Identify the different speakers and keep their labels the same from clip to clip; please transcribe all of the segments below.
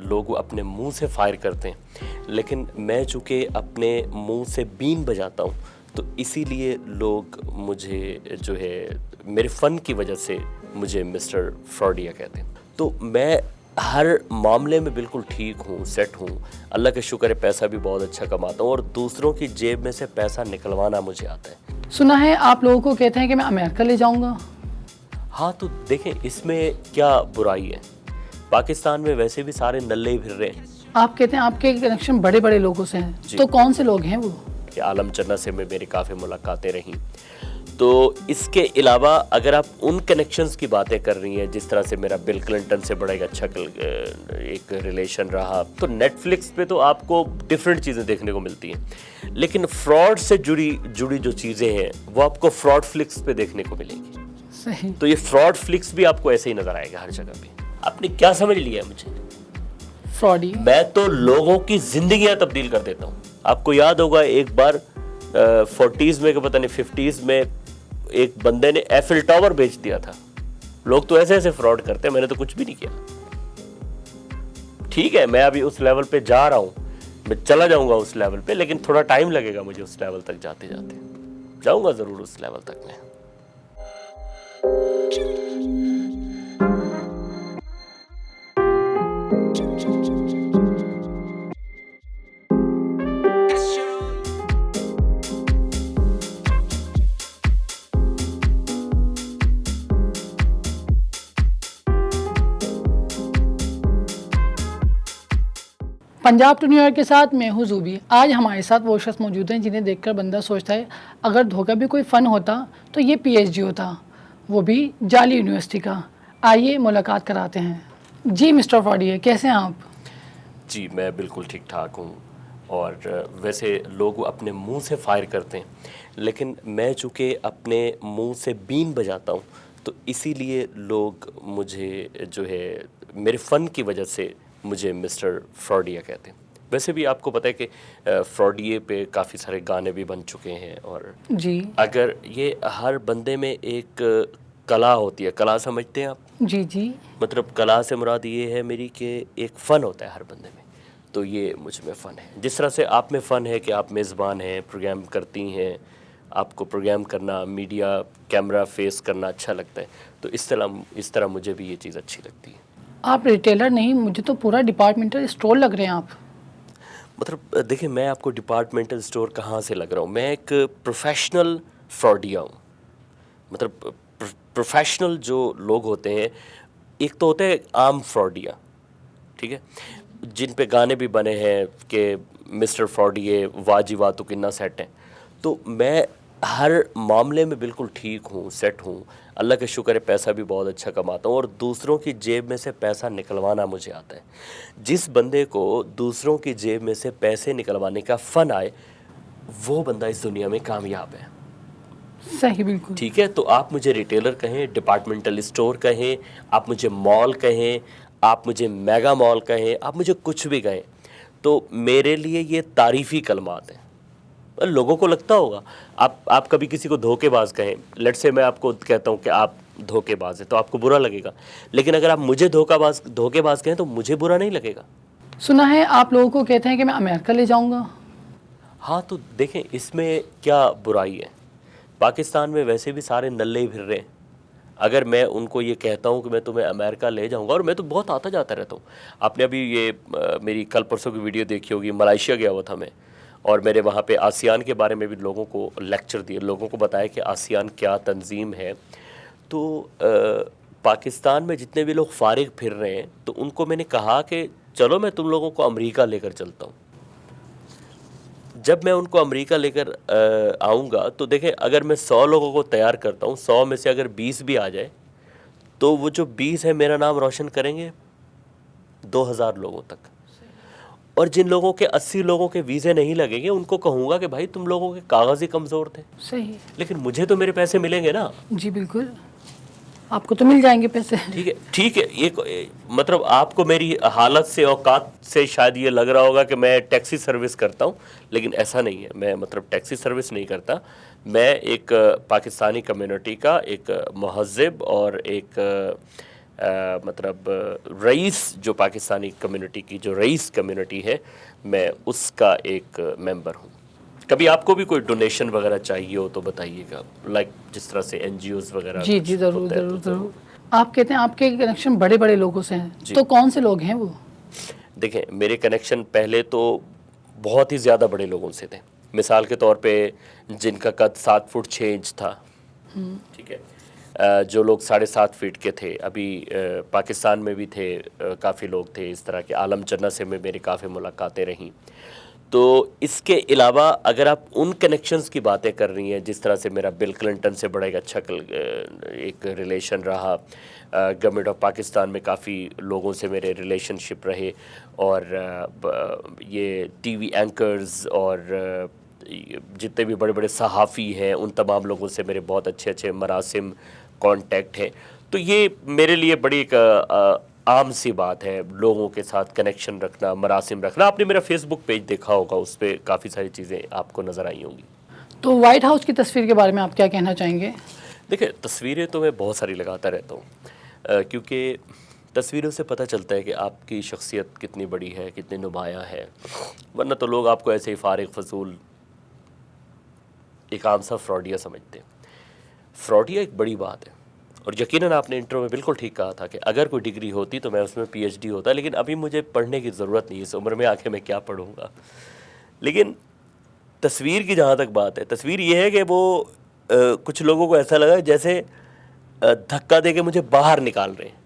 Speaker 1: लोग अपने मुंह से फायर करते हैं, लेकिन मैं चूँकि अपने मुंह से बीन बजाता हूँ तो इसीलिए लोग मुझे जो है मेरे फ़न की वजह से मुझे मिस्टर फ्रॉडिया कहते हैं। तो मैं हर मामले में बिल्कुल ठीक हूँ, सेट हूँ, अल्लाह का शुक्र है, पैसा भी बहुत अच्छा कमाता हूँ और दूसरों की जेब में से पैसा निकलवाना मुझे आता है।
Speaker 2: सुना है आप लोगों को कहते हैं कि मैं अमेरिका ले जाऊंगा।
Speaker 1: हाँ, तो देखें इसमें क्या बुराई है, पाकिस्तान में वैसे भी सारे नल्ले ही फिर रहे हैं।
Speaker 2: आप कहते हैं आपके कनेक्शन बड़े बड़े लोगों से हैं, तो कौन से लोग हैं वो?
Speaker 1: आलम चन्ना से मेरी काफ़ी मुलाकातें रहीं। तो इसके अलावा अगर आप उन कनेक्शंस की बातें कर रही हैं, जिस तरह से मेरा बिल क्लिंटन से बड़ा एक अच्छा एक रिलेशन रहा, तो नेटफ्लिक्स पे तो आपको डिफरेंट चीज़ें देखने को मिलती हैं, लेकिन फ्रॉड से जुड़ी जो चीज़ें हैं वो आपको फ्रॉड फ्लिक्स पे देखने को मिलेंगी।
Speaker 2: सही।
Speaker 1: तो ये फ्रॉड फ्लिक्स भी आपको ऐसे ही नजर आएगा हर जगह पे। आपने क्या समझ लिया है मुझे?
Speaker 2: फ्रॉडी।
Speaker 1: मैं तो लोगों की जिंदगियां तब्दील कर देता हूँ। आपको याद होगा एक बार 40s में, पता नहीं 50s में, एक बंदे ने एफिल टावर बेच दिया था। लोग तो ऐसे ऐसे फ्रॉड करते हैं, मैंने तो कुछ भी नहीं किया। ठीक है, मैं अभी उस लेवल पे जा रहा हूँ, मैं चला जाऊंगा उस लेवल पे, लेकिन थोड़ा टाइम लगेगा मुझे उस लेवल तक जाते जाते। जाऊंगा जरूर उस लेवल तक मैं।
Speaker 2: पंजाब टू न्यूयॉर्क के साथ मैं हूँ जूबी। आज हमारे साथ वो शख्स मौजूद हैं जिन्हें देखकर बंदा सोचता है अगर धोखा भी कोई फ़न होता तो ये पीएचडी होता, वो भी जाली यूनिवर्सिटी का। आइए मुलाकात कराते हैं। जी मिस्टर फ्रॉडिया, कैसे हैं आप?
Speaker 1: जी मैं बिल्कुल ठीक ठाक हूँ। और वैसे लोग अपने मुंह से फायर करते हैं, लेकिन मैं चूँकि अपने मुंह से बीन बजाता हूँ तो इसीलिए लोग मुझे जो है मेरे फ़न की वजह से मुझे मिस्टर फ्रॉडिया कहते हैं। वैसे भी आपको पता है कि फ्रॉडिये पे काफ़ी सारे गाने भी बन चुके हैं। और
Speaker 2: जी
Speaker 1: अगर ये हर बंदे में एक कला होती है, कला समझते हैं आप?
Speaker 2: जी जी।
Speaker 1: मतलब कला से मुराद ये है मेरी कि एक फ़न होता है हर बंदे में, तो ये मुझ में फ़न है। जिस तरह से आप में फ़न है कि आप मेज़बान हैं, प्रोग्राम करती हैं, आपको प्रोग्राम करना, मीडिया कैमरा फेस करना अच्छा लगता है, तो इस तरह मुझे भी ये चीज़ अच्छी लगती है।
Speaker 2: आप रिटेलर नहीं, मुझे तो पूरा डिपार्टमेंटल स्टोर लग रहे हैं आप।
Speaker 1: मतलब देखिए, मैं आपको डिपार्टमेंटल स्टोर कहाँ से लग रहा हूँ? मैं एक प्रोफेशनल फ्रॉडिया हूँ। मतलब प्रोफेशनल जो लोग होते हैं, एक तो होते हैं आम फ्रॉडिया, ठीक है, जिन पे गाने भी बने हैं कि मिस्टर फ्रॉडिये वाजी वाह तो किन्ना सेट है। तो मैं हर मामले में बिल्कुल ठीक हूँ, सेट हूँ, अल्लाह का शुक्र है, पैसा भी बहुत अच्छा कमाता हूँ और दूसरों की जेब में से पैसा निकलवाना मुझे आता है। जिस बंदे को दूसरों की जेब में से पैसे निकलवाने का फ़न आए, वो बंदा इस दुनिया में कामयाब है।
Speaker 2: सही, बिल्कुल
Speaker 1: ठीक है, तो आप मुझे रिटेलर कहें, डिपार्टमेंटल स्टोर कहें, आप मुझे मॉल कहें, आप मुझे मेगा मॉल कहें, आप मुझे कुछ भी कहें, तो मेरे लिए ये तारीफ़ी कलमात हैं। लोगों को लगता होगा, आप कभी किसी को धोखेबाज कहें, लेट्स से मैं आपको कहता हूँ कि आप धोखेबाज हैं, तो आपको बुरा लगेगा, लेकिन अगर आप मुझे धोखेबाज कहें तो मुझे बुरा नहीं लगेगा।
Speaker 2: सुना है आप लोगों को कहते हैं कि मैं अमेरिका ले जाऊंगा।
Speaker 1: हाँ, तो देखें इसमें क्या बुराई है, पाकिस्तान में वैसे भी सारे नल्ले ही फिर रहे हैं। अगर मैं उनको ये कहता हूँ कि मैं तुम्हें अमेरिका ले जाऊँगा, और मैं तो बहुत आता जाता रहता हूँ, आपने अभी ये मेरी कल परसों की वीडियो देखी होगी, मलेशिया गया हुआ था मैं, और मेरे वहाँ पे आसियान के बारे में भी लोगों को लेक्चर दिए, लोगों को बताया कि आसियान क्या तंजीम है। तो पाकिस्तान में जितने भी लोग फारिग फिर रहे हैं, तो उनको मैंने कहा कि चलो मैं तुम लोगों को अमेरिका लेकर चलता हूँ। जब मैं उनको अमेरिका लेकर आऊँगा तो देखें, अगर मैं 100 लोगों को तैयार करता हूँ, 100 में से अगर 20 भी आ जाए, तो वो जो 20 है मेरा नाम रोशन करेंगे 2000 लोगों तक। और जिन लोगों के 80 लोगों के वीज़े नहीं लगेंगे, उनको कहूँगा कि भाई तुम लोगों के कागज़ ही कमज़ोर थे।
Speaker 2: सही।
Speaker 1: लेकिन मुझे तो मेरे पैसे मिलेंगे ना।
Speaker 2: जी बिल्कुल, आपको तो मिल जाएंगे पैसे।
Speaker 1: ठीक है, ठीक है, ये मतलब आपको मेरी हालत से, औकात से शायद ये लग रहा होगा कि मैं टैक्सी सर्विस करता हूँ, लेकिन ऐसा नहीं है। मैं मतलब टैक्सी सर्विस नहीं करता। मैं एक पाकिस्तानी कम्युनिटी का एक महज़िब और एक मतलब रईस जो पाकिस्तानी कम्युनिटी की जो रईस कम्युनिटी है, मैं उसका एक मेंबर हूँ। कभी आपको भी कोई डोनेशन वगैरह चाहिए हो तो बताइएगा, लाइक जिस तरह से एनजीओज वगैरह
Speaker 2: जी
Speaker 1: कुछ
Speaker 2: जी, ज़रूर
Speaker 1: होता है
Speaker 2: ज़रूर
Speaker 1: तो
Speaker 2: ज़रूर। आप कहते हैं आपके कनेक्शन बड़े बड़े लोगों से हैं, तो कौन से लोग हैं वो?
Speaker 1: देखें, मेरे कनेक्शन पहले तो बहुत ही ज़्यादा बड़े लोगों से थे। मिसाल के तौर पे जिनका कद 7 फुट 6 इंच था, ठीक है, जो लोग 7.5 फीट के थे, अभी पाकिस्तान में भी थे, काफ़ी लोग थे इस तरह के। आलम चन्ना से में मेरी काफ़ी मुलाकातें रहीं। तो इसके अलावा अगर आप उन कनेक्शंस की बातें कर रही हैं, जिस तरह से मेरा बिल क्लिंटन से बड़ा एक अच्छा एक रिलेशन रहा, गवर्नमेंट ऑफ पाकिस्तान में काफ़ी लोगों से मेरे रिलेशनशिप रहे, और ये टीवी एंकर्स और जितने भी बड़े बड़े सहाफ़ी हैं उन तमाम लोगों से मेरे बहुत अच्छे अच्छे मरासिम कांटेक्ट हैं। तो ये मेरे लिए बड़ी एक आम सी बात है, लोगों के साथ कनेक्शन रखना, मरासिम रखना। आपने मेरा फेसबुक पेज देखा होगा, उस पर काफ़ी सारी चीज़ें आपको नज़र आई होंगी।
Speaker 2: तो वाइट हाउस की तस्वीर के बारे में आप क्या कहना चाहेंगे?
Speaker 1: देखिए, तस्वीरें तो मैं बहुत सारी लगाता रहता हूँ, क्योंकि तस्वीरों से पता चलता है कि आपकी शख्सियत कितनी बड़ी है, कितनी नुमायाँ है। वरना तो लोग आपको ऐसे ही फारिग फजूल एक आम सा फ्रॉडिया समझते हैं। फ्रॉडिया एक बड़ी बात है, और यकीनन आपने इंट्रो में बिल्कुल ठीक कहा था कि अगर कोई डिग्री होती तो मैं उसमें पीएचडी होता, लेकिन अभी मुझे पढ़ने की ज़रूरत नहीं है। इस उम्र में आके मैं क्या पढ़ूँगा। लेकिन तस्वीर की जहाँ तक बात है, तस्वीर ये है कि वो कुछ लोगों को ऐसा लगा जैसे धक्का दे के मुझे बाहर निकाल रहे हैं,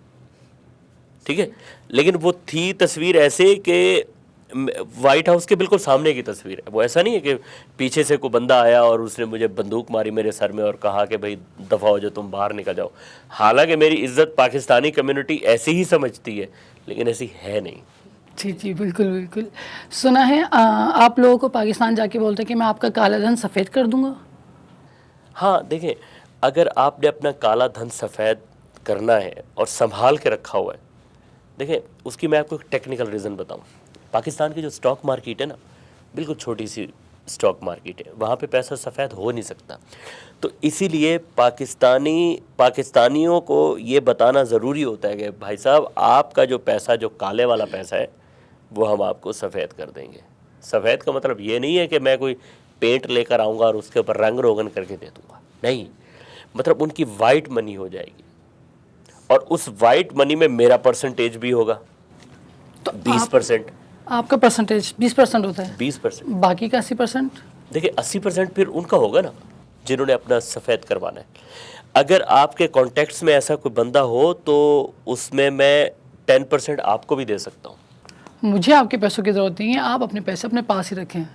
Speaker 1: ठीक है, लेकिन वो थी तस्वीर ऐसे कि वाइट हाउस के बिल्कुल सामने की तस्वीर है। वो ऐसा नहीं है कि पीछे से कोई बंदा आया और उसने मुझे बंदूक मारी मेरे सर में और कहा कि भाई दफ़ा हो जाओ, तुम बाहर निकल जाओ। हालांकि मेरी इज़्ज़त पाकिस्तानी कम्युनिटी ऐसी ही समझती है, लेकिन ऐसी है नहीं।
Speaker 2: जी जी, बिल्कुल बिल्कुल। सुना है आप लोगों को पाकिस्तान जाके बोलते हैं कि मैं आपका काला धन सफ़ेद कर दूंगा।
Speaker 1: हाँ, देखें, अगर आपने अपना काला धन सफ़ेद करना है और संभाल के रखा हुआ है, देखें, उसकी मैं आपको एक टेक्निकल रीज़न बताऊँ। पाकिस्तान की जो स्टॉक मार्केट है ना, बिल्कुल छोटी सी स्टॉक मार्केट है, वहाँ पे पैसा सफ़ेद हो नहीं सकता। तो इसीलिए पाकिस्तानियों को ये बताना ज़रूरी होता है कि भाई साहब, आपका जो पैसा, जो काले वाला पैसा है, वो हम आपको सफ़ेद कर देंगे। सफ़ेद का मतलब ये नहीं है कि मैं कोई पेंट लेकर आऊँगा और उसके ऊपर रंग रोगन करके दे दूँगा, नहीं। मतलब उनकी वाइट मनी हो जाएगी, और उस वाइट मनी में मेरा परसेंटेज भी होगा,
Speaker 2: तो
Speaker 1: 20%।
Speaker 2: आपका परसेंटेज 20% होता है,
Speaker 1: 20%।
Speaker 2: बाकी का 80%?
Speaker 1: देखिए, 80% फिर उनका होगा ना, जिन्होंने अपना सफ़ेद करवाना है। अगर आपके कॉन्टेक्ट्स में ऐसा कोई बंदा हो तो उसमें मैं 10% आपको भी दे सकता हूँ।
Speaker 2: मुझे आपके पैसों की ज़रूरत नहीं है, आप अपने पैसे अपने पास ही रखें।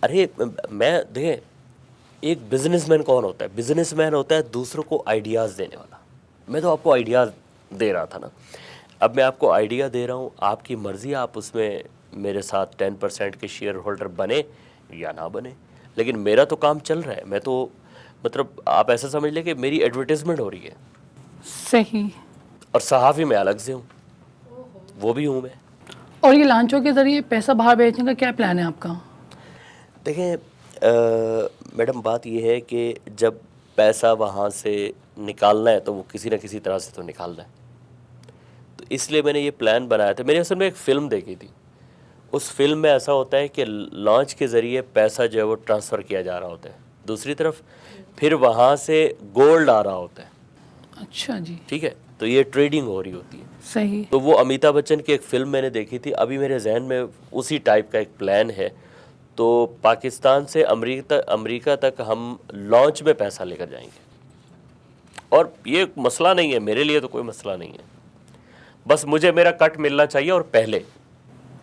Speaker 1: अरे मैं, देखिए, एक बिजनेसमैन कौन होता है? बिजनेसमैन होता है दूसरों को आइडियाज़ देने वाला। मैं तो आपको आइडियाज़ दे रहा था ना, अब मैं आपको आइडिया दे रहा हूँ, आपकी मर्ज़ी, आप उसमें मेरे साथ 10% के शेयर होल्डर बने या ना बने, लेकिन मेरा तो काम चल रहा है। मैं तो, मतलब आप ऐसा समझ लें कि मेरी एडवर्टाइजमेंट हो रही है।
Speaker 2: सही।
Speaker 1: और सहाफ़ी मैं अलग से हूँ, वो भी हूँ मैं।
Speaker 2: और ये लांचों के ज़रिए पैसा बाहर भेजने का क्या प्लान है आपका?
Speaker 1: देखें मैडम, बात ये है कि जब पैसा वहाँ से निकालना है तो वो किसी न किसी तरह से तो निकालना है। तो इसलिए मैंने ये प्लान बनाया था। मैंने असल में एक फ़िल्म देखी थी, उस फिल्म में ऐसा होता है कि लॉन्च के ज़रिए पैसा जो है वो ट्रांसफ़र किया जा रहा होता है, दूसरी तरफ फिर वहाँ से गोल्ड आ रहा होता है।
Speaker 2: अच्छा जी।
Speaker 1: ठीक है, तो ये ट्रेडिंग हो रही होती है।
Speaker 2: सही।
Speaker 1: तो वो अमिताभ बच्चन की एक फ़िल्म मैंने देखी थी, अभी मेरे जहन में उसी टाइप का एक प्लान है। तो पाकिस्तान से अमेरिका तक हम लॉन्च में पैसा लेकर जाएंगे, और ये मसला नहीं है मेरे लिए, तो कोई मसला नहीं है, बस मुझे मेरा कट मिलना चाहिए, और पहले।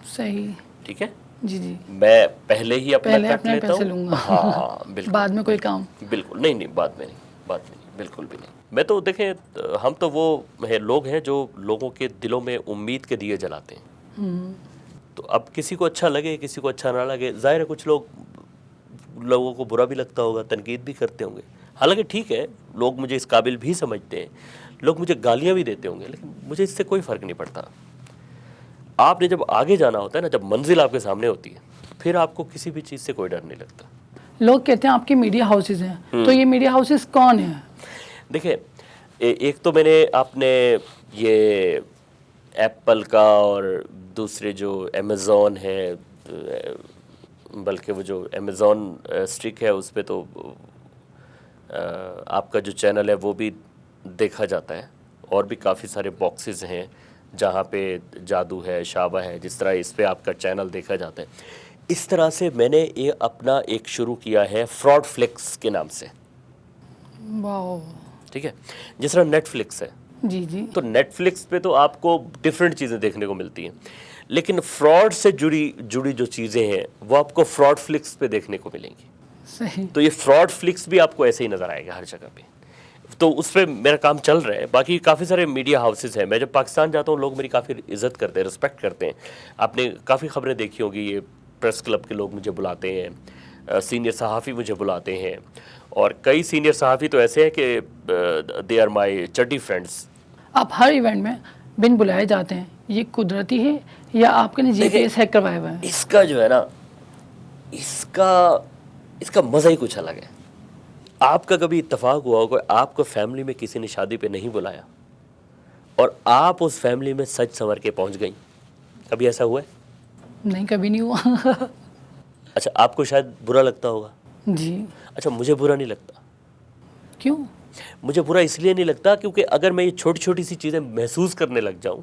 Speaker 2: सही।
Speaker 1: ठीक है,
Speaker 2: जी जी,
Speaker 1: मैं पहले ही अपना
Speaker 2: पहले
Speaker 1: कट
Speaker 2: अपने
Speaker 1: लेता
Speaker 2: पैसे
Speaker 1: हूँ।
Speaker 2: लूँगा।
Speaker 1: हाँ बिल्कुल,
Speaker 2: बाद में कोई काम।
Speaker 1: बिल्कुल नहीं, नहीं, बाद में नहीं, बिल्कुल भी नहीं। मैं तो, देखें, हम तो वो लोग हैं जो लोगों के दिलों में उम्मीद के दिए जलाते हैं। तो अब किसी को अच्छा लगे, किसी को अच्छा ना लगे, जाहिर है कुछ लोगों को बुरा भी लगता होगा, तनकीद भी करते होंगे। हालांकि ठीक है, लोग मुझे इस काबिल भी समझते हैं, लोग मुझे गालियाँ भी देते होंगे, लेकिन मुझे इससे कोई फ़र्क नहीं पड़ता। आपने जब आगे जाना होता है ना, जब मंजिल आपके सामने होती है, फिर आपको किसी भी चीज़ से कोई डर नहीं लगता।
Speaker 2: लोग कहते हैं आपके मीडिया हाउसेज हैं, तो ये मीडिया हाउसेज कौन है?
Speaker 1: देखिए, एक तो मैंने आपने ये एप्पल का और दूसरे जो अमेज़ॉन है, बल्कि वो जो अमेज़ॉन स्ट्रिक है उस पे तो आपका जो चैनल है वो भी देखा जाता है, और भी काफ़ी सारे बॉक्सेस हैं जहाँ पे जादू है, शाबा है, जिस तरह इस पे आपका चैनल देखा जाता है। इस तरह से मैंने ये अपना एक शुरू किया है फ्रॉड फ्लिक्स के नाम से,
Speaker 2: वाह।
Speaker 1: ठीक है, जिस तरह नेटफ्लिक्स है,
Speaker 2: जी जी।
Speaker 1: तो नेटफ्लिक्स पे तो आपको डिफरेंट चीज़ें देखने को मिलती हैं, लेकिन फ्रॉड से जुड़ी जो चीज़ें हैं वो आपको फ्रॉड फ्लिक्स पे देखने को मिलेंगी।
Speaker 2: सही।
Speaker 1: तो ये फ्रॉड फ्लिक्स भी आपको ऐसे ही नज़र आएगा हर जगह पे, तो उस पर मेरा काम चल रहा है। बाकी काफ़ी सारे मीडिया हाउसेस हैं, मैं जब पाकिस्तान जाता हूँ लोग मेरी काफ़ी इज़्ज़त करते हैं, रिस्पेक्ट करते हैं। आपने काफ़ी खबरें देखी होगी, ये प्रेस क्लब के लोग मुझे बुलाते हैं, सीनियर सहाफ़ी मुझे बुलाते हैं, और कई सीनियर सहाफ़ी तो ऐसे हैं कि दे आर माई चड्डी फ्रेंड्स।
Speaker 2: आप हर इवेंट में बिन बुलाए जाते हैं, ये कुदरती है या आपके ने जीपीएस हैक करवाया हुआ है?
Speaker 1: इसका जो है ना, इसका मज़ा ही कुछ अलग है। आपका कभी इत्तेफाक हुआ होगा, आपको फैमिली में किसी ने शादी पे नहीं बुलाया और आप उस फैमिली में सज संवर के पहुंच गई, कभी ऐसा हुआ है?
Speaker 2: नहीं, कभी नहीं हुआ।
Speaker 1: अच्छा, आपको शायद बुरा लगता होगा।
Speaker 2: जी।
Speaker 1: अच्छा, मुझे बुरा नहीं लगता।
Speaker 2: क्यों?
Speaker 1: मुझे बुरा इसलिए नहीं लगता क्योंकि अगर मैं ये छोटी छोटी सी चीज़ें महसूस करने लग जाऊं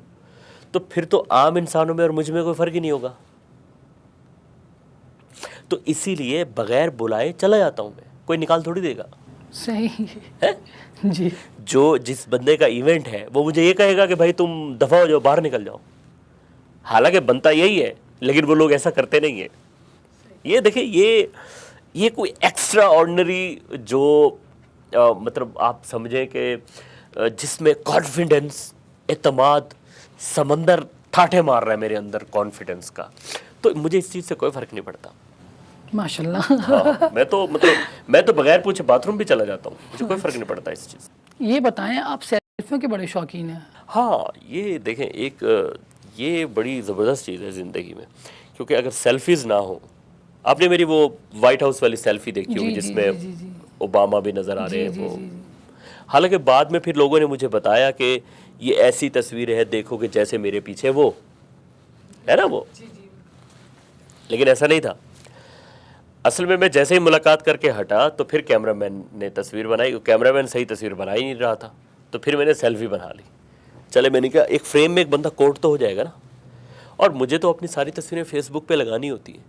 Speaker 1: तो फिर तो आम इंसानों में और मुझ में कोई फ़र्क ही नहीं होगा। तो इसीलिए बगैर बुलाए चला जाता हूं मैं, कोई निकाल थोड़ी देगा।
Speaker 2: सही
Speaker 1: है
Speaker 2: जी।
Speaker 1: जो जिस बंदे का इवेंट है वो मुझे ये कहेगा कि भाई तुम दफ़ा हो जाओ, बाहर निकल जाओ, हालांकि बनता यही है, लेकिन वो लोग ऐसा करते नहीं है। ये देखिए, ये कोई एक्स्ट्रा ऑर्डिनरी जो मतलब आप समझें कि जिसमें कॉन्फिडेंस, एतमाद, समंदर ठाठे मार रहा है मेरे अंदर कॉन्फिडेंस का, तो मुझे इस चीज़ से कोई फ़र्क नहीं पड़ता।
Speaker 2: माशाल्लाह।
Speaker 1: हाँ, मैं तो बगैर पूछे बाथरूम भी चला जाता हूँ, मुझे कोई फ़र्क नहीं पड़ता इस चीज़।
Speaker 2: ये बताएं, आप सेल्फियों के बड़े शौकीन हैं?
Speaker 1: हाँ, ये देखें, ये बड़ी ज़बरदस्त चीज़ है ज़िंदगी में, क्योंकि अगर सेल्फीज़ ना हो, आपने मेरी वो वाइट हाउस वाली सेल्फी देखी होगी जिसमें ओबामा भी नज़र आ रहे हैं वो। हालांकि बाद में फिर लोगों ने मुझे बताया कि ये ऐसी तस्वीर है, देखो कि जैसे मेरे पीछे वो है ना वो, लेकिन ऐसा नहीं था। असल में मैं जैसे ही मुलाकात करके हटा तो फिर कैमरामैन ने तस्वीर बनाई, कैमरामैन सही तस्वीर बना ही नहीं रहा था, तो फिर मैंने सेल्फी बना ली। चले, मैंने कहा एक फ्रेम में एक बंदा कोट तो हो जाएगा ना, और मुझे तो अपनी सारी तस्वीरें फेसबुक पे लगानी होती है।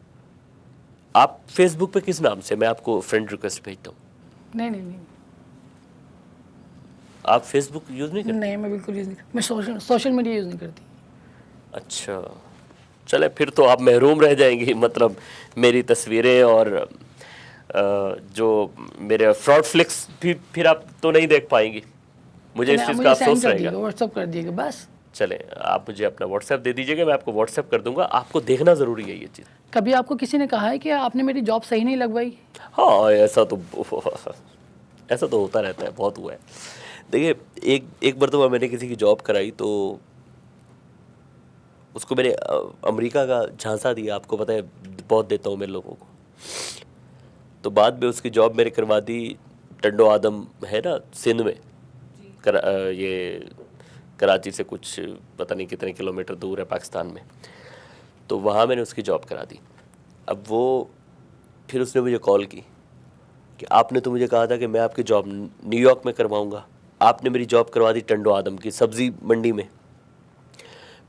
Speaker 1: आप फेसबुक पे किस नाम से, मैं आपको फ्रेंड रिक्वेस्ट भेजता हूँ?
Speaker 2: नहीं,
Speaker 1: आप फेसबुक यूज़ नहीं करते?
Speaker 2: नहीं, मैं बिल्कुल यूज़ नहीं करती, मैं सोशल मीडिया यूज़ नहीं करती।
Speaker 1: अच्छा, चले फिर तो आप महरूम रह जाएंगी, मतलब मेरी तस्वीरें और जो मेरे फ्रॉड फ्लिक्स भी फिर आप तो नहीं देख पाएंगी। मुझे इस चीज़ का अफसोस रहेगा।
Speaker 2: व्हाट्सएप कर दिएगा बस।
Speaker 1: चले, आप मुझे अपना व्हाट्सएप दे दीजिएगा, मैं आपको व्हाट्सएप कर दूंगा। आपको देखना ज़रूरी है ये चीज़।
Speaker 2: कभी आपको किसी ने कहा है कि आपने मेरी जॉब सही नहीं लगवाई?
Speaker 1: हाँ, ऐसा तो होता रहता है, बहुत हुआ है। देखिए, एक मरतबा मैंने किसी की जॉब कराई, तो उसको मैंने अमेरिका का झांसा दिया, आपको पता है बहुत देता हूँ मैं लोगों को। तो बाद में उसकी जॉब मैंने करवा दी, टंडो आदम है ना सिंध में, ये कराची से कुछ पता नहीं कितने किलोमीटर दूर है पाकिस्तान में, तो वहाँ मैंने उसकी जॉब करा दी। अब वो फिर उसने मुझे कॉल की कि आपने तो मुझे कहा था कि मैं आपकी जॉब न्यूयॉर्क में करवाऊँगा, आपने मेरी जॉब करवा दी टंडो आदम की सब्ज़ी मंडी में।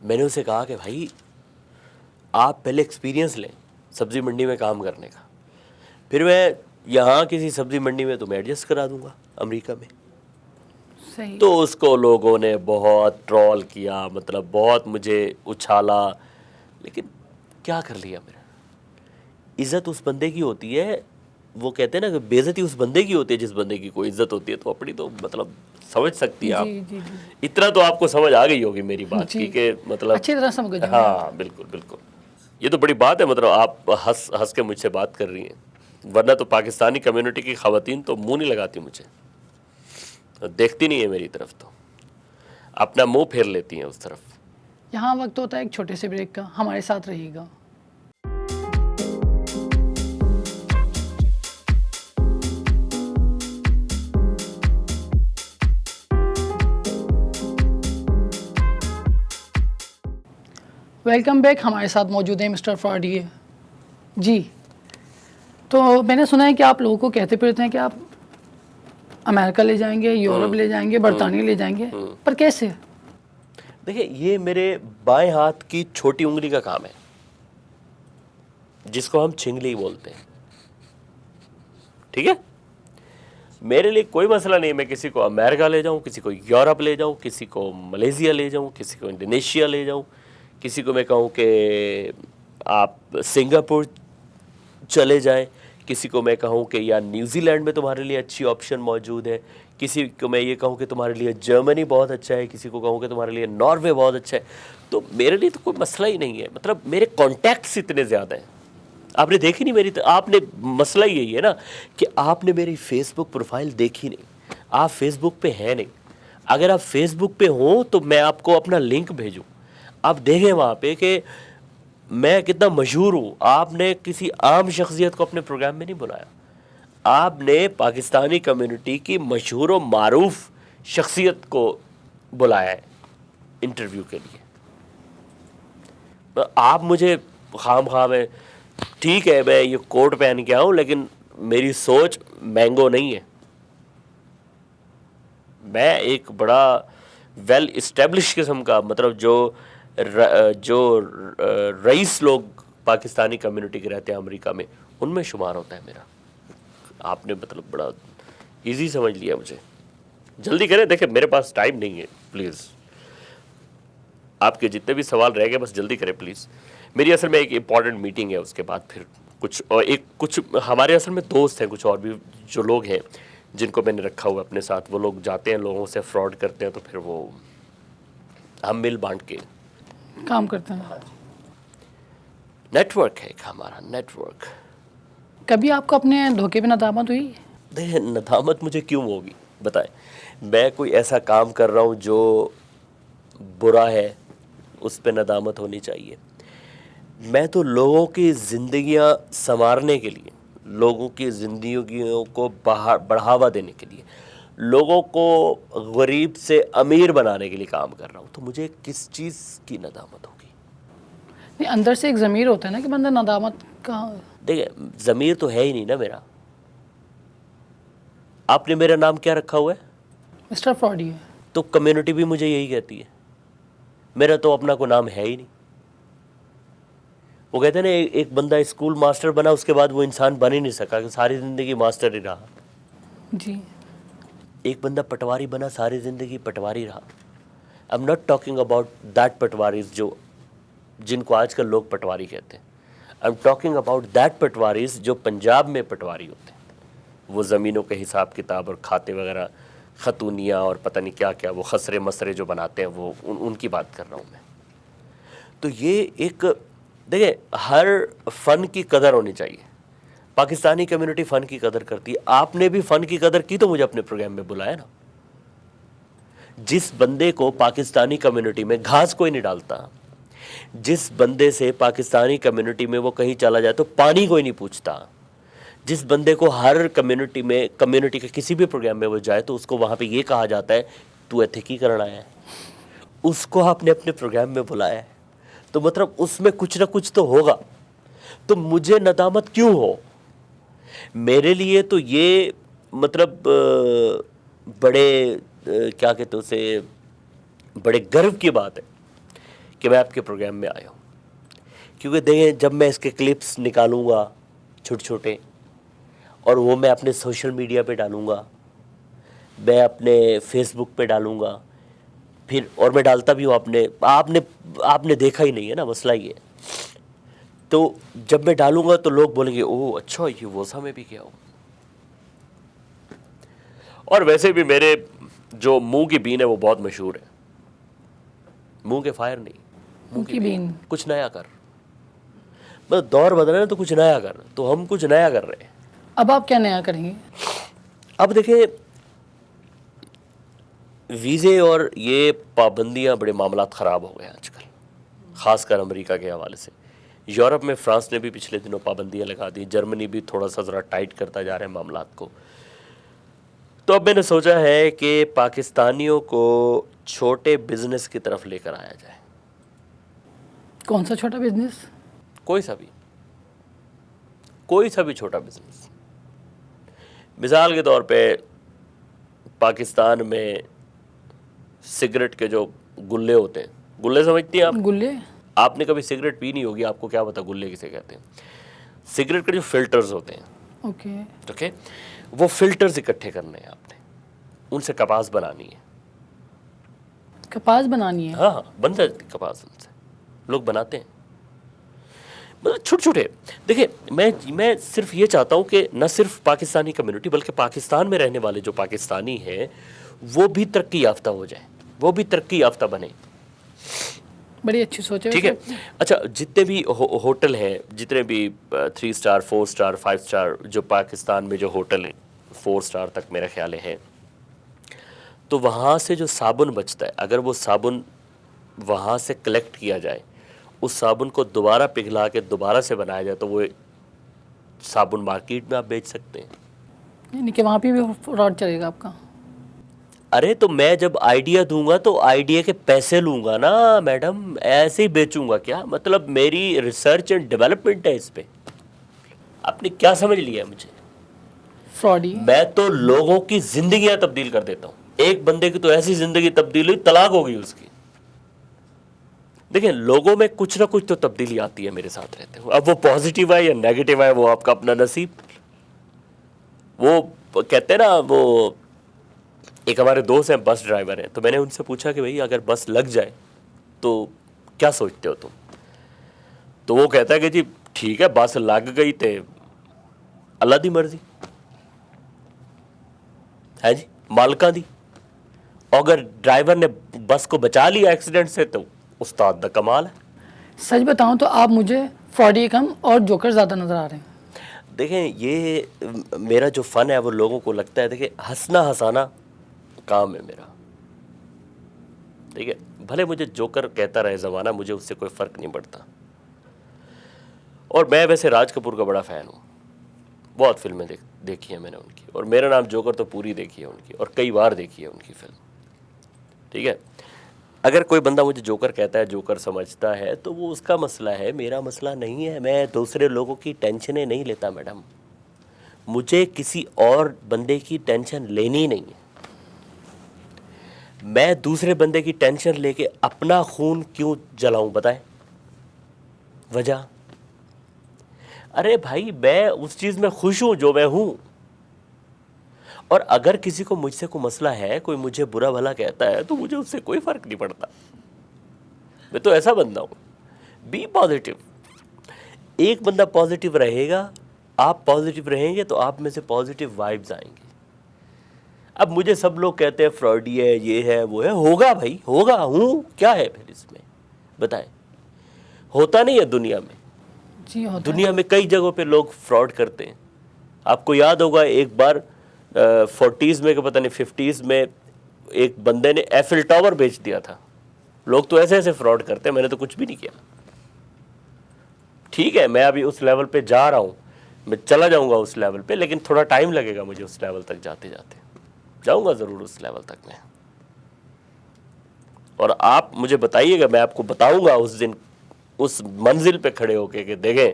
Speaker 1: मैंने उसे कहा कि भाई आप पहले एक्सपीरियंस लें सब्ज़ी मंडी में काम करने का, फिर मैं यहाँ किसी सब्ज़ी मंडी में तुम्हें एडजस्ट करा दूँगा अमेरिका में।
Speaker 2: सही।
Speaker 1: तो उसको लोगों ने बहुत ट्रोल किया, मतलब बहुत मुझे उछाला, लेकिन क्या कर लिया, मेरा इज़्ज़त उस बंदे की होती है। वो कहते हैं ना कि बेइज्जती उस बंदे की होती है जिस बंदे की कोई इज़्ज़त होती है, तो अपनी तो मतलब समझ सकती है आप।
Speaker 2: जी।
Speaker 1: इतना तो आपको समझ आ गई होगी मेरी बात की कि मतलब
Speaker 2: अच्छी तरह समझ गई।
Speaker 1: हाँ, बिल्कुल। ये तो बड़ी बात है, मतलब आप हंस के मुझसे बात कर रही हैं, वरना तो पाकिस्तानी कम्युनिटी की ख़वातीन तो मुंह नहीं लगाती मुझे, देखती नहीं है मेरी तरफ, तो अपना मुंह फेर लेती हैं उस तरफ।
Speaker 2: यहाँ वक्त होता है एक छोटे से ब्रेक का, हमारे साथ रहिएगा। Welcome back. हमारे साथ मौजूद हैं मिस्टर फ्रॉडिये जी। तो मैंने सुना है कि आप लोगों को कहते फिरते हैं कि आप अमेरिका ले जाएंगे, यूरोप ले जाएंगे, बरतानिया ले जाएंगे, पर कैसे?
Speaker 1: देखिए, ये मेरे बाएं हाथ की छोटी उंगली का काम है, जिसको हम छिंगली बोलते हैं। ठीक है, मेरे लिए कोई मसला नहीं, मैं किसी को अमेरिका ले जाऊं, किसी को यूरोप ले जाऊं, किसी को मलेशिया ले जाऊं, किसी को इंडोनेशिया ले जाऊं, किसी को मैं कहूं कि आप सिंगापुर चले जाएं, किसी को मैं कहूं कि यार न्यूजीलैंड में तुम्हारे लिए अच्छी ऑप्शन मौजूद है, किसी को मैं ये कहूं कि तुम्हारे लिए जर्मनी बहुत अच्छा है, किसी को कहूं कि तुम्हारे लिए नॉर्वे बहुत अच्छा है। तो मेरे लिए तो कोई मसला ही नहीं है, मतलब मेरे कॉन्टैक्ट्स इतने ज़्यादा हैं। आपने देखी नहीं मेरी, तो आपने मसला ही यही है ना कि आपने मेरी फेसबुक प्रोफाइल देखी नहीं, आप फेसबुक पे हैं नहीं। अगर आप फेसबुक पे हो तो मैं आपको अपना लिंक भेजूं, आप देखें वहाँ पे कि मैं कितना मशहूर हूँ। आपने किसी आम शख्सियत को अपने प्रोग्राम में नहीं बुलाया, आपने पाकिस्तानी कम्युनिटी की मशहूर व मारूफ शख्सियत को बुलाया है इंटरव्यू के लिए। आप मुझे खाम में, ठीक है मैं ये कोट पहन के आऊँ, लेकिन मेरी सोच मैंगो नहीं है। मैं एक बड़ा वेल इस्टेब्लिश किस्म का, मतलब जो रईस लोग पाकिस्तानी कम्युनिटी के रहते हैं अमेरिका में, उनमें शुमार होता है मेरा। आपने मतलब बड़ा इजी समझ लिया मुझे। जल्दी करें, देखें मेरे पास टाइम नहीं है, प्लीज़। आपके जितने भी सवाल रह गए बस जल्दी करें प्लीज़। मेरी असल में एक इम्पॉर्टेंट मीटिंग है, उसके बाद फिर कुछ हमारे असल में दोस्त हैं, कुछ और भी जो लोग हैं जिनको मैंने रखा हुआ अपने साथ। वो लोग जाते हैं, लोगों से फ्रॉड करते हैं, तो फिर वो हम मिल बांट के
Speaker 2: काम करते हैं।
Speaker 1: नेटवर्क है एक हमारा, नेटवर्क।
Speaker 2: कभी आपको अपने धोखे पे नदामत हुई?
Speaker 1: देखिए, नदामत मुझे क्यों होगी बताएं। मैं कोई ऐसा काम कर रहा हूँ जो बुरा है, उस पर नदामत होनी चाहिए। मैं तो लोगों की ज़िंदगियाँ संवारने के लिए, लोगों की ज़िंदगियों को बढ़ावा देने के लिए, लोगों को गरीब से अमीर बनाने के लिए काम कर रहा हूँ, तो मुझे किस चीज़ की नदामत होगी?
Speaker 2: नहीं, अंदर से एक ज़मीर होता है ना कि बंदा नदामत का।
Speaker 1: देखिए, ज़मीर तो है ही नहीं ना मेरा। आपने मेरा नाम क्या रखा हुआ है?
Speaker 2: मिस्टर फ्रॉडिये।
Speaker 1: तो कम्युनिटी भी मुझे यही कहती है। मेरा तो अपना कोई नाम है ही नहीं। वो कहते हैं ना, एक बंदा स्कूल मास्टर बना, उसके बाद वो इंसान बन ही नहीं सका, कि सारी ज़िंदगी मास्टर ही रहा।
Speaker 2: जी। एक
Speaker 1: बंदा पटवारी बना, सारी ज़िंदगी पटवारी रहा। I am not talking about that patwaris जिनको आजकल लोग पटवारी कहते हैं। I am talking about that patwaris जो पंजाब में पटवारी होते हैं। वो ज़मीनों के हिसाब किताब और खाते वगैरह, खतूनिया और पता नहीं क्या क्या, वो खसरे मसरे जो बनाते हैं, वो उनकी बात कर रहा हूँ मैं। तो ये एक, देखिए, हर फ़न की कदर होनी चाहिए। पाकिस्तानी कम्युनिटी फ़न की कदर करती है। आपने भी फ़न की कदर की तो मुझे अपने प्रोग्राम में बुलाया ना। जिस बंदे को पाकिस्तानी कम्युनिटी में घास कोई नहीं डालता, जिस बंदे से पाकिस्तानी कम्युनिटी में वो कहीं चला जाए तो पानी कोई नहीं पूछता, जिस बंदे को हर कम्युनिटी के किसी भी प्रोग्राम में वो जाए तो उसको वहाँ पे ये कहा जाता है तू इत्थे की करना है, उसको आपने अपने प्रोग्राम में बुलाया है, तो मतलब उसमें कुछ ना कुछ तो होगा। तो मुझे नदामत क्यों हो? मेरे लिए तो ये मतलब बड़े क्या कहते उसे, बड़े गर्व की बात है कि मैं आपके प्रोग्राम में आया हूँ। क्योंकि देखें, जब मैं इसके क्लिप्स निकालूंगा छोटे छोटे, और वो मैं अपने सोशल मीडिया पे डालूंगा, मैं अपने फेसबुक पे डालूंगा, फिर और मैं डालता भी हूँ। आपने देखा ही नहीं है ना, मसला ये है। तो जब मैं डालूंगा तो लोग बोलेंगे ओह अच्छा, ये वोसा में भी गया हो। और वैसे भी मेरे जो मुंह की बीन है वो बहुत मशहूर है। मुंह के फायर नहीं,
Speaker 2: मुंह की बीन। कुछ
Speaker 1: नया कर, मतलब दौर बदल रहे हैं तो कुछ नया कर, तो हम कुछ नया कर रहे हैं।
Speaker 2: अब आप क्या नया करेंगे?
Speaker 1: अब देखिए, वीज़े और ये पाबंदियां, बड़े मामलात ख़राब हो गए आजकल, ख़ासकर अमेरिका के हवाले से। यूरोप में फ्रांस ने भी पिछले दिनों पाबंदियां लगा दी, जर्मनी भी थोड़ा सा ज़रा टाइट करता जा रहा है मामलात को। तो अब मैंने सोचा है कि पाकिस्तानियों को छोटे बिजनेस की तरफ लेकर आया जाए।
Speaker 2: कौन सा छोटा बिजनेस?
Speaker 1: कोई सा भी छोटा बिजनेस। मिसाल के तौर पे पाकिस्तान में सिगरेट के जो गुल्ले होते हैं, गुल्ले समझती हैं आप?
Speaker 2: गुल्ले?
Speaker 1: आपने कभी सिगरेट पी नहीं होगी, आपको क्या पता गुल्ले किसे कहते हैं। सिगरेट के जो फिल्टर्स होते हैं, ओके, वो फिल्टर्स इकट्ठे करने हैं आपने, उनसे कपास बनानी है।
Speaker 2: कपास बनानी है?
Speaker 1: हाँ, बन जाती कपास, उनसे लोग बनाते हैं। मतलब छोटे छोटे, देखिए मैं सिर्फ ये चाहता हूँ कि न सिर्फ पाकिस्तानी कम्युनिटी बल्कि पाकिस्तान में रहने वाले जो पाकिस्तानी हैं वो भी तरक्की याफ्ता हो जाए, वो भी तरक्की याफ्ता बने।
Speaker 2: बड़ी अच्छी सोच है।
Speaker 1: ठीक है। अच्छा, जितने भी होटल हैं, जितने भी 3 स्टार 4 स्टार 5 स्टार जो पाकिस्तान में जो होटल हैं 4 स्टार तक मेरे ख्याल हैं, तो वहाँ से जो साबुन बचता है, अगर वो साबुन वहाँ से कलेक्ट किया जाए, उस साबुन को दोबारा पिघला के दोबारा से बनाया जाए, तो वो साबुन मार्केट में आप बेच सकते हैं।
Speaker 2: यानी कि वहाँ पे भी फ्रॉड चलेगा आपका?
Speaker 1: अरे तो मैं जब आइडिया दूंगा तो आइडिया के पैसे लूंगा ना मैडम, ऐसे ही बेचूंगा क्या? मतलब मेरी रिसर्च एंड डेवलपमेंट है इस पे। आपने क्या समझ लिया मुझे?
Speaker 2: फ्रॉडी।
Speaker 1: मैं तो लोगों की जिंदगियां तब्दील कर देता हूँ। एक बंदे की तो ऐसी जिंदगी तब्दील हुई, तलाक हो गई उसकी। देखिए, लोगों में कुछ ना कुछ तो तब्दीली आती है मेरे साथ रहते हुए। अब वो पॉजिटिव है या नेगेटिव है, वो आपका अपना नसीब। वो कहते हैं ना, वो एक हमारे दोस्त हैं, बस ड्राइवर हैं, तो मैंने उनसे पूछा कि भाई अगर बस लग जाए तो क्या सोचते हो तुम? तो वो कहता है कि जी ठीक है, बस लग गई थे, अल्लाह दी मर्जी है जी, मालका दी। अगर ड्राइवर ने बस को बचा लिया एक्सीडेंट से तो उस्ताद दा कमाल है।
Speaker 2: सच बताऊं तो आप मुझे फ्रॉडी कम और जोकर ज़्यादा नज़र आ रहे हैं।
Speaker 1: देखें, ये मेरा जो फ़न है वो लोगों को लगता है, देखिए हंसना हंसाना काम है मेरा, ठीक है। भले मुझे जोकर कहता रहे ज़माना, मुझे उससे कोई फ़र्क नहीं पड़ता। और मैं वैसे राज कपूर का बड़ा फ़ैन हूँ, बहुत फिल्में देखी हैं मैंने उनकी, और मेरा नाम जोकर तो पूरी देखी है उनकी, और कई बार देखी है उनकी फिल्म, ठीक है। अगर कोई बंदा मुझे जोकर कहता है, जोकर समझता है, तो वो उसका मसला है, मेरा मसला नहीं है। मैं दूसरे लोगों की टेंशनें नहीं लेता मैडम, मुझे किसी और बंदे की टेंशन लेनी नहीं है। मैं दूसरे बंदे की टेंशन लेके अपना खून क्यों जलाऊं, बताएं वजह? अरे भाई, मैं उस चीज़ में खुश हूं जो मैं हूं, और अगर किसी को मुझसे कोई मसला है, कोई मुझे बुरा भला कहता है, तो मुझे उससे कोई फ़र्क नहीं पड़ता। मैं तो ऐसा बंदा हूँ। Be positive. एक बंदा पॉजिटिव रहेगा, आप पॉजिटिव रहेंगे, तो आप में से पॉजिटिव वाइब्स आएंगे। अब मुझे सब लोग कहते हैं फ्रॉडी है, ये है, वो है, होगा भाई, होगा, हूँ, क्या है फिर इसमें, बताएं? होता नहीं है दुनिया में?
Speaker 2: जी होता है।
Speaker 1: दुनिया में कई जगहों पे लोग फ्रॉड करते हैं। आपको याद होगा एक बार 40s में, पता नहीं 50s में, एक बंदे ने एफिल टावर बेच दिया था। लोग तो ऐसे ऐसे फ्रॉड करते हैं, मैंने तो कुछ भी नहीं किया। ठीक है, मैं अभी उस लेवल पे जा रहा हूँ, मैं चला जाऊँगा उस लेवल पे, लेकिन थोड़ा टाइम लगेगा मुझे उस लेवल तक जाते जाते। जाऊँगा ज़रूर उस लेवल तक मैं, और आप मुझे बताइएगा, मैं आपको बताऊँगा उस दिन उस मंजिल पे खड़े होके कि देखें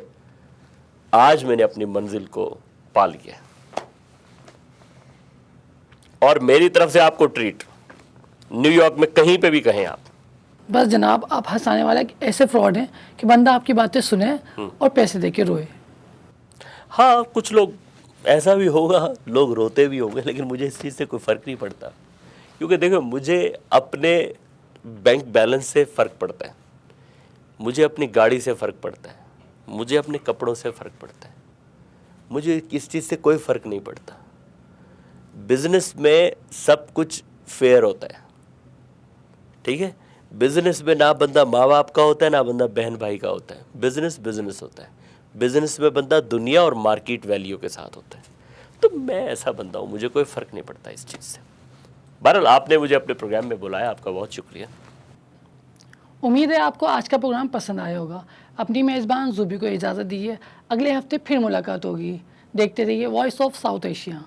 Speaker 1: आज मैंने अपनी मंजिल को पा लिया। और मेरी तरफ से आपको ट्रीट, न्यूयॉर्क में कहीं पे भी कहें आप।
Speaker 2: बस जनाब, आप हंसाने वाले ऐसे फ्रॉड हैं कि बंदा आपकी बातें सुने और पैसे दे के रोए।
Speaker 1: हाँ, कुछ लोग ऐसा भी होगा, लोग रोते भी होंगे, लेकिन मुझे इस चीज़ से कोई फ़र्क नहीं पड़ता, क्योंकि देखो मुझे अपने बैंक बैलेंस से फ़र्क पड़ता है, मुझे अपनी गाड़ी से फ़र्क पड़ता है, मुझे अपने कपड़ों से फ़र्क पड़ता है, मुझे इस चीज़ से कोई फ़र्क नहीं पड़ता। बिज़नेस में सब कुछ फेयर होता है, ठीक है। बिज़नेस में ना बंदा माँ बाप का होता है, ना बंदा बहन भाई का होता है। बिज़नेस बिज़नेस होता है। बिज़नेस में बंदा दुनिया और मार्केट वैल्यू के साथ होता है। तो मैं ऐसा बंदा हूँ, मुझे कोई फ़र्क नहीं पड़ता इस चीज़ से। बहरहाल, आपने मुझे अपने प्रोग्राम में बुलाया, आपका बहुत शुक्रिया।
Speaker 2: उम्मीद है आपको आज का प्रोग्राम पसंद आया होगा। अपनी मेज़बान ज़ूबी को इजाज़त दीजिए, अगले हफ्ते फिर मुलाकात होगी। देखते रहिए वॉइस ऑफ साउथ एशिया।